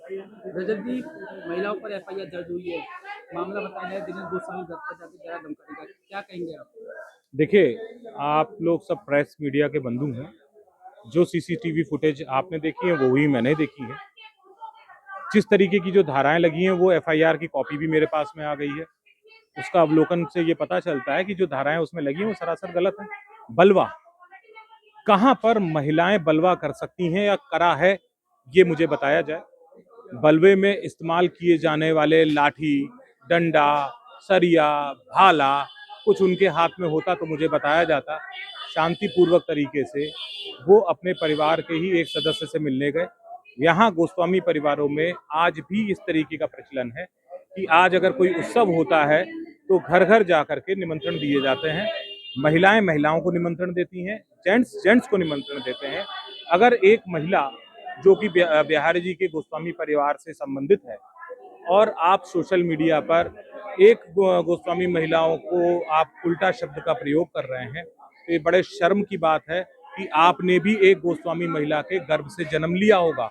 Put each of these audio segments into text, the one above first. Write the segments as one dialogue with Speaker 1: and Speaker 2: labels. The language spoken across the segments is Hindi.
Speaker 1: रजत जी, महिलाओं पर एफआईआर दर्ज हुई है। मामला बताया जाए दिनेश गोस्वामी घर पर जाके जरा धमकाने का, क्या कहेंगे आप?
Speaker 2: देखिए, आप लोग सब प्रेस मीडिया के बंधु हैं। जो सीसीटीवी फुटेज आपने देखी है वो ही मैंने देखी है। जिस तरीके की जो धाराएं लगी हैं वो एफआईआर की कॉपी भी मेरे पास में आ गई है। उसका अवलोकन से ये पता चलता है कि जो धाराएं उसमें लगी हैं वो सरासर गलत है। बलवा, कहां पर महिलाएं बलवा कर सकती हैं या करा है, ये मुझे बताया जाए। बलवे में इस्तेमाल किए जाने वाले लाठी, डंडा, सरिया, भाला कुछ उनके हाथ में होता तो मुझे बताया जाता। शांतिपूर्वक तरीके से वो अपने परिवार के ही एक सदस्य से मिलने गए। यहाँ गोस्वामी परिवारों में आज भी इस तरीके का प्रचलन है कि आज अगर कोई उत्सव होता है तो घर घर जाकर के निमंत्रण दिए जाते हैं। महिलाएं महिलाओं को निमंत्रण देती हैं, जेंट्स जेंट्स को निमंत्रण देते हैं। अगर एक महिला जो कि बिहारी जी के गोस्वामी परिवार से संबंधित है और आप सोशल मीडिया पर एक गोस्वामी महिलाओं को आप उल्टा शब्द का प्रयोग कर रहे हैं, तो ये बड़े शर्म की बात है कि आपने भी एक गोस्वामी महिला के गर्भ से जन्म लिया होगा।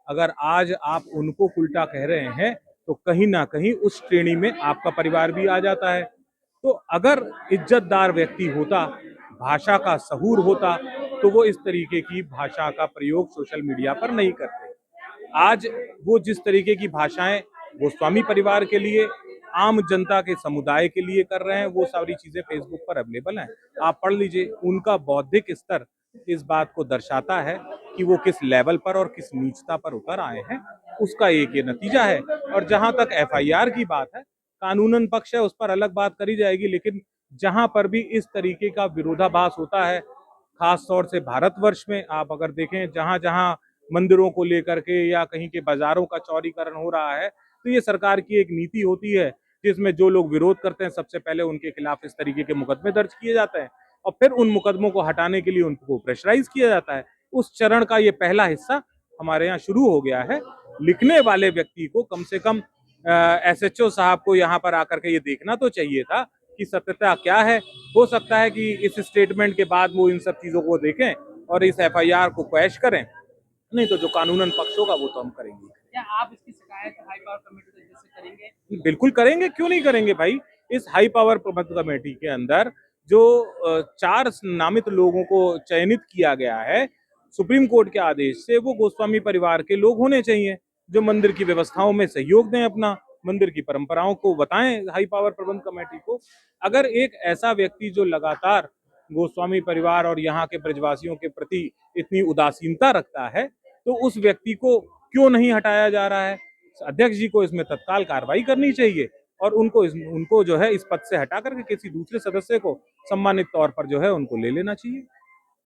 Speaker 2: अगर आज आप उनको उल्टा कह रहे हैं तो कहीं ना कहीं उस श्रेणी में आपका परिवार भी आ जाता है। तो अगर इज्जतदार व्यक्ति होता, भाषा का सहूर होता, तो वो इस तरीके की भाषा का प्रयोग सोशल मीडिया पर नहीं करते। आज वो जिस तरीके की भाषाएं गोस्वामी परिवार के लिए, आम जनता के समुदाय के लिए कर रहे हैं, वो सारी चीजें फेसबुक पर अवेलेबल हैं। आप पढ़ लीजिए। उनका बौद्धिक स्तर इस बात को दर्शाता है कि वो किस लेवल पर और किस नीचता पर उतर आए हैं। उसका एक ये नतीजा है। और जहां तक एफआईआर की बात है, कानूनन पक्ष है, उस पर अलग बात करी जाएगी। लेकिन जहां पर भी इस तरीके का विरोधाभास होता है, खास तौर से भारतवर्ष में आप अगर देखें, जहां जहां मंदिरों को लेकर के या कहीं के बाजारों का चौड़ीकरण हो रहा है, तो ये सरकार की एक नीति होती है जिसमें जो लोग विरोध करते हैं सबसे पहले उनके खिलाफ इस तरीके के मुकदमे दर्ज किए जाते हैं और फिर उन मुकदमों को हटाने के लिए उनको प्रेशराइज किया जाता है। उस चरण का ये पहला हिस्सा हमारे यहाँ शुरू हो गया है। लिखने वाले व्यक्ति को कम से कम एसएचओ साहब को यहाँ पर आकर के ये देखना तो चाहिए था कि सत्यता क्या है। हो सकता है कि इस स्टेटमेंट के बाद वो इन सब चीजों को देखें और इस एफआईआर को क्वैश करें। नहीं तो जो कानूनन पक्ष होगा वो तो हम करेंगे।
Speaker 1: क्या आप इसकी शिकायत हाई पावर कमेटी के जैसे करेंगे?
Speaker 2: बिल्कुल करेंगे, क्यों नहीं करेंगे भाई। इस हाई पावर प्रबंध कमेटी के अंदर जो 4 नामित लोगों को चयनित किया गया है सुप्रीम कोर्ट के आदेश से, वो गोस्वामी परिवार के लोग होने चाहिए जो मंदिर की व्यवस्थाओं में सहयोग दें, अपना मंदिर की परंपराओं को बताएं हाई पावर प्रबंध कमेटी को। अगर एक ऐसा व्यक्ति जो लगातार गोस्वामी परिवार और यहाँ के ब्रजवासियों के प्रति इतनी उदासीनता रखता है, तो उस व्यक्ति को क्यों नहीं हटाया जा रहा है। अध्यक्ष जी को इसमें तत्काल कार्रवाई करनी चाहिए और उनको जो है इस पद से हटा करके किसी दूसरे सदस्य को सम्मानित तौर पर जो है उनको ले लेना चाहिए।